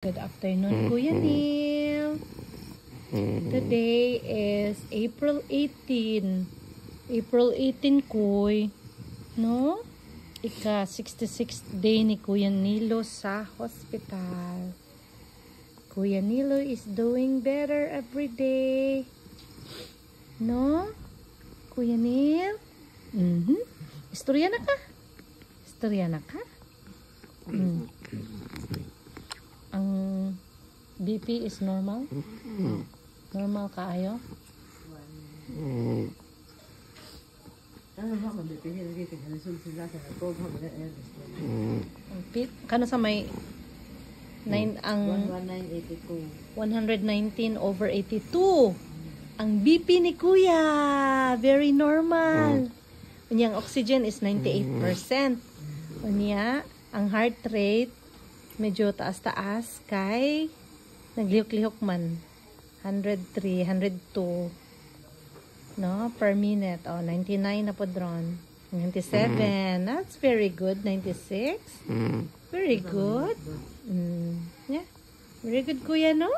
Good afternoon, Kuya Neil. Today is April 18. April 18, Kuy. No? Ika-66th day ni Kuya Nilo sa hospital. Kuya Nilo is doing better every day. No? Kuya Neil? Istorya na ka? Istorya na ka? Ang BP is normal? Normal kaayo? Kano sa may 9 ang 119/82. Ang BP ni Kuya very normal. Unyang oxygen is 98%. Unya ang heart rate medyo taas-taas kay naglihok-lihok man 103, 102 no per minute. 99 na po dron. 97. That's very good. 96. Very good. Yeah. Very good, Kuya, no?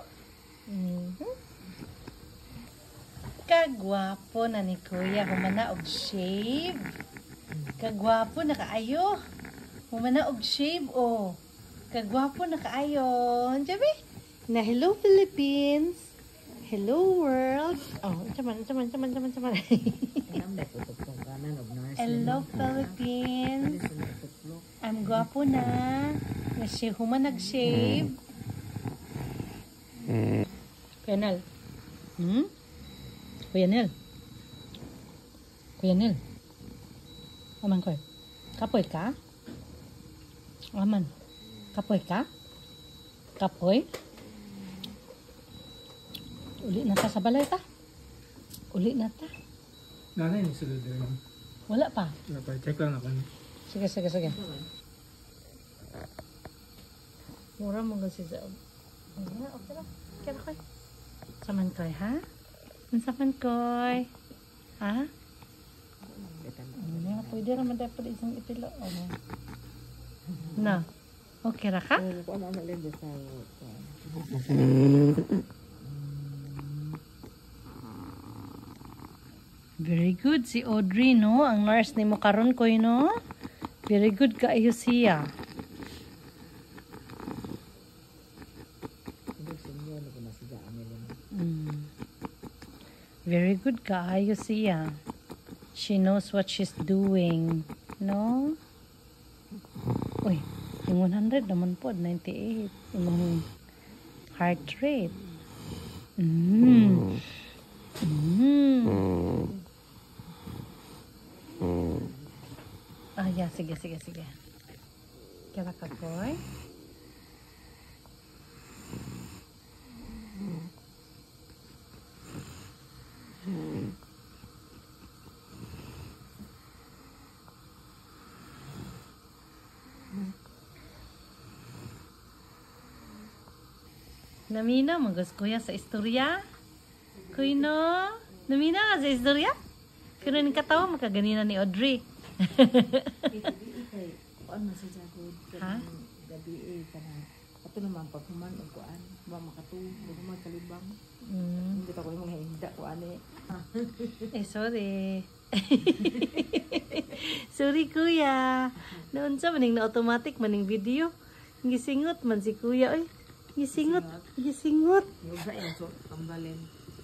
Kagwapo na ni Kuya. Humana og shave. Kagwapo na kaayo. Humana og shave, oh. Kagwapo na kaayo. Sabi? Na hello Philippines. Hello world. Oh, chaman. Hello Philippines. I'm gwapo na. Human nag-shave. Kuya Nel. Kuya Nel. Kuya Nel. Aman ko. Kapoy ka? Aman. Kapoy ka? Kapoy? Uli na ta sa balay ta. Uli na ta. Nanay ni sulod rin. Wala pa. Wala pa. Check lang ako. Sige. Mura mo kasi sa... Okay lang. Kaya koy. Saman koy, ha? Saman koy. Ha? Pwede naman dapat isang itilo. Na. Okay ra ka? Very good si Audrey, no? Ang nurse ni mo karon ko, no? Very good kaayo siya. Very good kaayo siya. She knows what she's doing, no? Uy, yung 100 naman po, 98. Yung heart rate. Yeah, sige. Kaya ka, boy. Namina, magas kuya sa istorya. Kuy no? Namina ka sa istorya? Kano ni katawa, makaganina ni Audrey. Ha? Ato naman paghuman og kuan, ba makatulog kalibang. Hindi ta ko mga hinda ko ani. Sorry. Sorry kuya. Noon sa maning na automatic maning video. Gisingot man si kuya oy. Gisingot. Ubra yan so tambalin.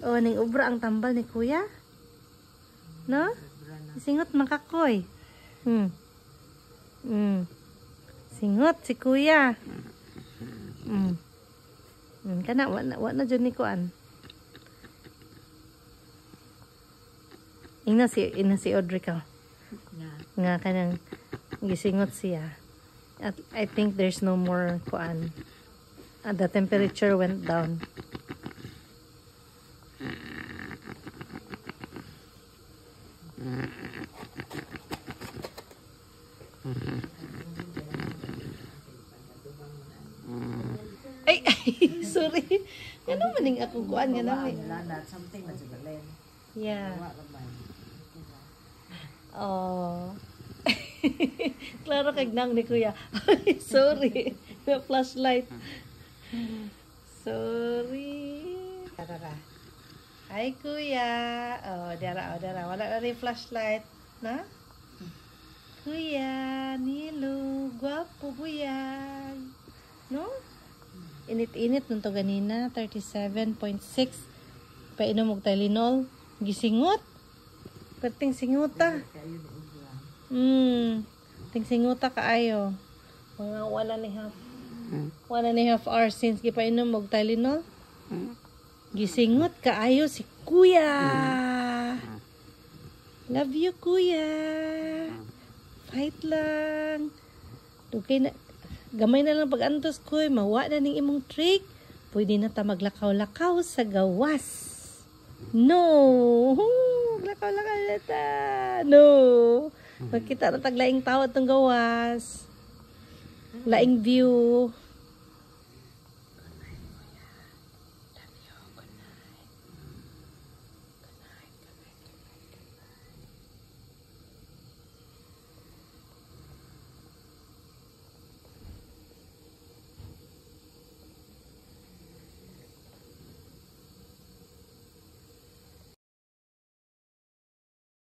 Oh, ning ubra ang tambal ni kuya. No? Gisingot makakoy. Singot si kuya. Kana wa na jud ni kuan. Ina si Audrey ka. Nga kanang gisingot siya. I think there's no more kuan. The temperature went down. Ay, sorry. Ano maning ako kuan nga namin? Something na sigalen. Yeah. Oh. Klaro kag nang ni kuya. Sorry. May flashlight. Sorry. Tara. Ay, kuya. Oh, dara. Wala na rin flashlight. Na? Kuya, Nilo. Gwapo, kuya. No? Init-init nung to ganina. 37.6. Painom og Tylenol. Gisingot. Perting singuta. Ting singuta kaayo. Mga 1.5 hours since gipainom og Tylenol. Gisingot kaayo si kuya. Love you, kuya. Fight lang. Okay na. Gamay na lang pag-antos, kuy. Mawa na ning imong trick. Pwede na ta maglakaw-lakaw sa gawas. No. Lakaw-lakaw na ta. No. Magkita na taglaing tawad tong gawas. Laing view.